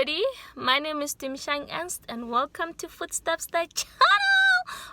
everybody, my name is Tim Shang Ernst and welcome to Footsteps the channel.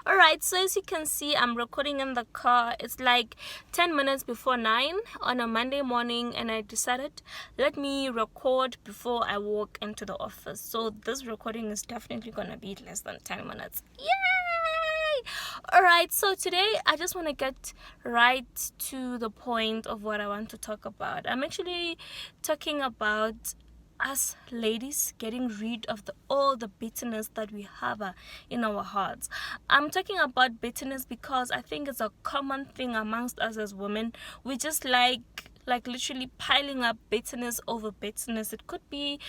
Alright, so as you can see, I'm recording in the car. It's like 10 minutes before 9 on a Monday morning, and I decided let me record before I walk into the office. So this recording is definitely gonna be less than 10 minutes. Yay! Alright, so today I just want to get right to the point of what I want to talk about. I'm actually talking about us ladies getting rid of all the bitterness that we have in our hearts. I'm talking about bitterness because I think it's a common thing amongst us as women. We just like literally piling up bitterness over bitterness. It could be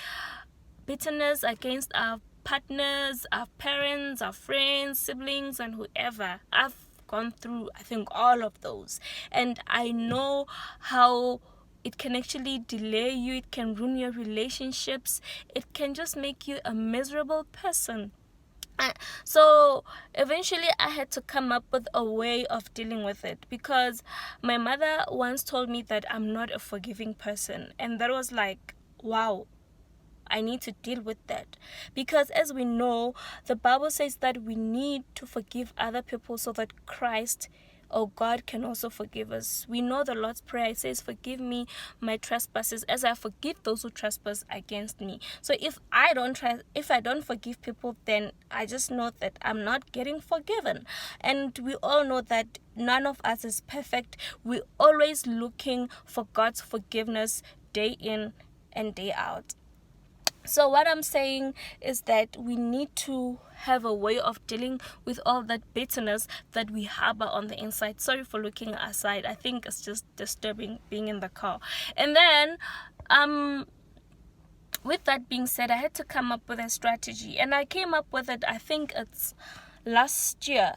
bitterness against our partners, our parents, our friends, siblings, and whoever. I've gone through, I think, all of those, and I know how it can actually delay you. It can ruin your relationships. It can just make you a miserable person. So eventually I had to come up with a way of dealing with it, because my mother once told me that I'm not a forgiving person, and that was like, wow, I need to deal with that. Because as we know, the Bible says that we need to forgive other people so that Christ or God can also forgive us. We know the Lord's Prayer. It says, forgive me my trespasses as I forgive those who trespass against me. So if I don't forgive people, then I just know that I'm not getting forgiven. And we all know that none of us is perfect. We're always looking for God's forgiveness day in and day out. So what I'm saying is that we need to have a way of dealing with all that bitterness that we harbor on the inside. Sorry for looking aside. I think it's just disturbing being in the car. And then, with that being said, I had to come up with a strategy. And I came up with it, I think it's last year.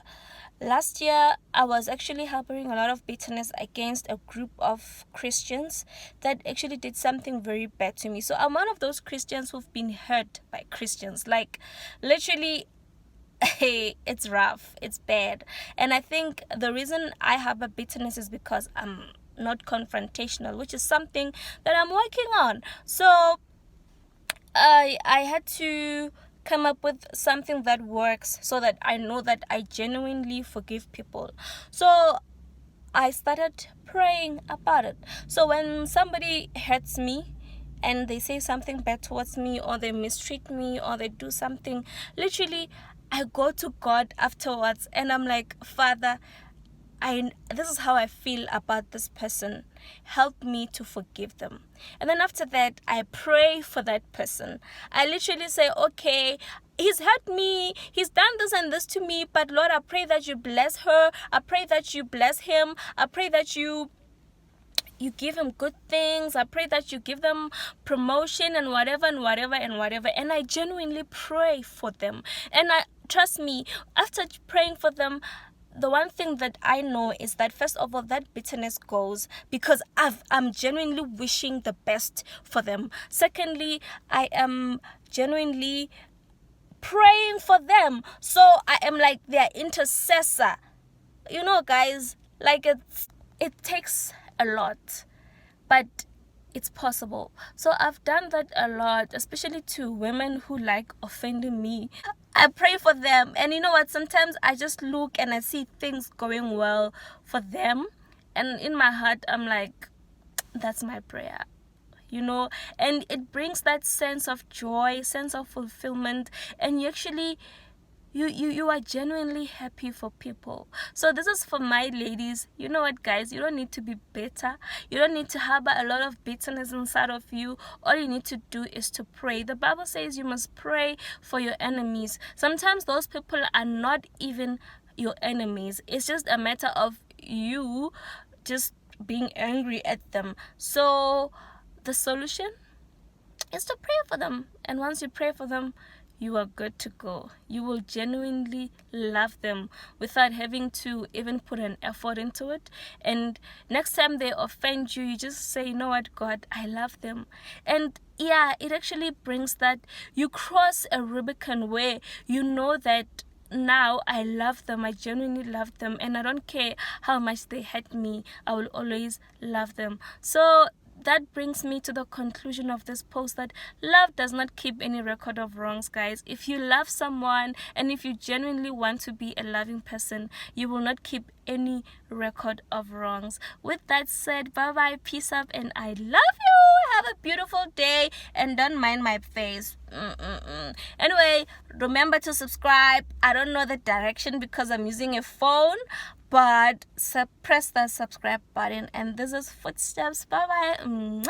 Last year, I was actually harboring a lot of bitterness against a group of Christians that actually did something very bad to me. So I'm one of those Christians who've been hurt by Christians. Like, literally, hey, it's rough, it's bad. And I think the reason I harbor bitterness is because I'm not confrontational, which is something that I'm working on. So I had to come up with something that works so that I know that I genuinely forgive people. So I started praying about it. So when somebody hurts me and they say something bad towards me, or they mistreat me, or they do something, literally I go to God afterwards and I'm like, Father, this is how I feel about this person. Help me to forgive them. And then after that, I pray for that person. I literally say, okay, he's hurt me, he's done this and this to me, but Lord, I pray that you bless her. I pray that you bless him. I pray that you give him good things. I pray that you give them promotion and whatever and whatever and whatever. And I genuinely pray for them. And trust me, after praying for them, the one thing that I know is that, first of all, that bitterness goes because I'm genuinely wishing the best for them. Secondly, I am genuinely praying for them. So I am like their intercessor. You know, guys, like it takes a lot, but it's possible. So I've done that a lot, especially to women who like offending me. I pray for them, and you know what, sometimes I just look and I see things going well for them, and in my heart I'm like, that's my prayer, you know. And it brings that sense of joy, sense of fulfillment, and you actually you are genuinely happy for people. So this is for my ladies. You know what, guys, you don't need to be bitter. You don't need to harbor a lot of bitterness inside of you. All you need to do is to pray. The Bible says you must pray for your enemies. Sometimes those people are not even your enemies. It's just a matter of you just being angry at them. So the solution is to pray for them. And once you pray for them, you are good to go. You will genuinely love them without having to even put an effort into it. And next time they offend you, you just say, you know what, God, I love them. And yeah, it actually brings that you cross a Rubicon where you know that now I love them, I genuinely love them, and I don't care how much they hurt me, I will always love them. So that brings me to the conclusion of this post, that love does not keep any record of wrongs, guys. If you love someone and if you genuinely want to be a loving person, you will not keep any record of wrongs. With that said, bye bye, peace up, and I love you. Have a beautiful day, and don't mind my face. Anyway, remember to subscribe. I don't know the direction because I'm using a phone, but press that subscribe button. And this is Footsteps. Bye bye.